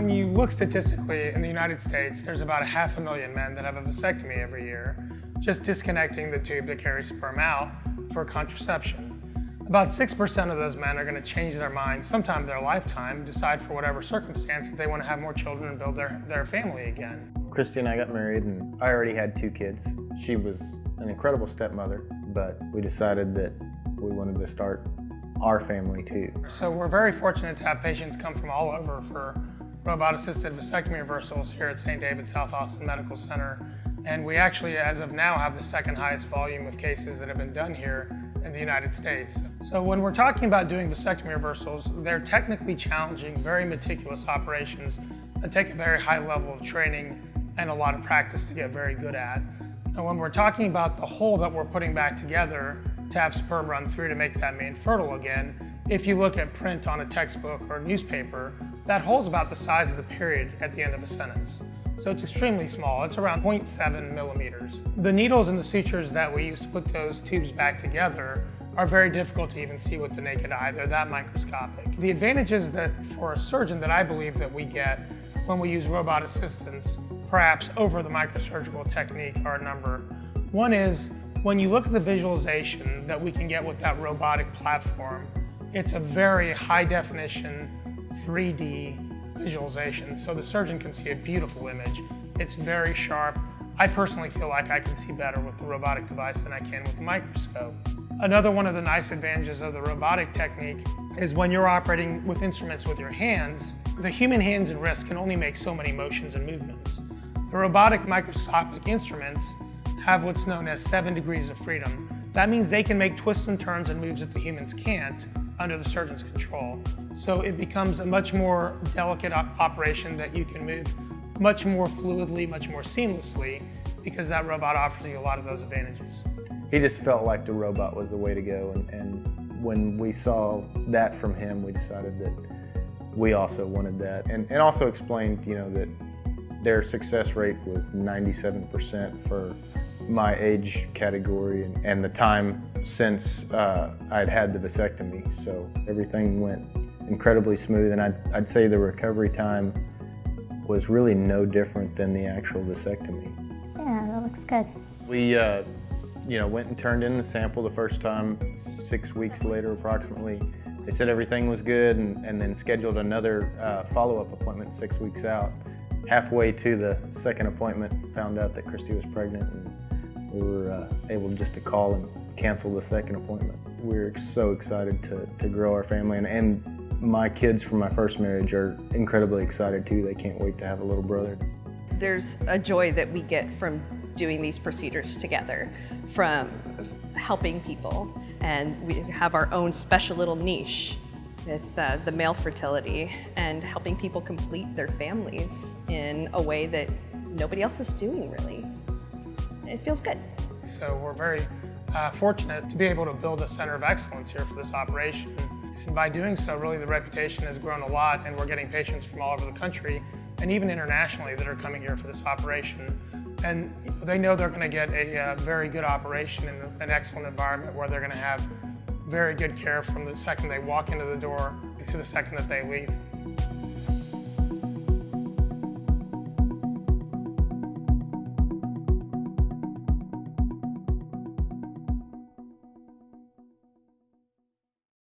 When you look statistically in the United States, there's about 500,000 men that have a vasectomy every year, just disconnecting the tube that carries sperm out for contraception. About 6% of those men are going to change their mind sometime in their lifetime, decide for whatever circumstance that they want to have more children and build their family again. Christy and I got married and I already had 2 kids. She was an incredible stepmother, but we decided that we wanted to start our family too. So we're very fortunate to have patients come from all over for robot-assisted vasectomy reversals here at St. David South Austin Medical Center. And we actually, as of now, have the second highest volume of cases that have been done here in the United States. So when we're talking about doing vasectomy reversals, they're technically challenging, very meticulous operations that take a very high level of training and a lot of practice to get very good at. And when we're talking about the hole that we're putting back together to have sperm run through to make that man fertile again, if you look at print on a textbook or newspaper, that hole's about the size of the period at the end of a sentence. So it's extremely small. It's around 0.7 millimeters. The needles and the sutures that we use to put those tubes back together are very difficult to even see with the naked eye. They're that microscopic. The advantages that for a surgeon that I believe that we get when we use robot assistance, perhaps over the microsurgical technique, are a number. One is when you look at the visualization that we can get with that robotic platform, it's a very high definition 3D visualization, so the surgeon can see a beautiful image. It's very sharp. I personally feel like I can see better with the robotic device than I can with the microscope. Another one of the nice advantages of the robotic technique is when you're operating with instruments with your hands, the human hands and wrists can only make so many motions and movements. The robotic microscopic instruments have what's known as 7 degrees of freedom. That means they can make twists and turns and moves that the humans can't under the surgeon's control. So it becomes a much more delicate operation that you can move much more fluidly, much more seamlessly, because that robot offers you a lot of those advantages. He just felt like the robot was the way to go, and when we saw that from him, we decided that we also wanted that, and also explained, that their success rate was 97% for my age category and the time since I'd had the vasectomy. So everything went incredibly smooth, and I'd say the recovery time was really no different than the actual vasectomy. Yeah, that looks good. We went and turned in the sample the first time. 6 weeks later approximately, they said everything was good, and then scheduled another follow-up appointment 6 weeks out. Halfway to the second appointment, found out that Christy was pregnant, and we were able just to call and cancel the second appointment. We're so excited to grow our family, and my kids from my first marriage are incredibly excited too. They can't wait to have a little brother. There's a joy that we get from doing these procedures together, from helping people, and we have our own special little niche with the male fertility and helping people complete their families in a way that nobody else is doing, really. It feels good. So we're very fortunate to be able to build a center of excellence here for this operation. And by doing so, really the reputation has grown a lot, and we're getting patients from all over the country and even internationally that are coming here for this operation. And they know they're going to get a very good operation in an excellent environment where they're going to have very good care from the second they walk into the door to the second that they leave.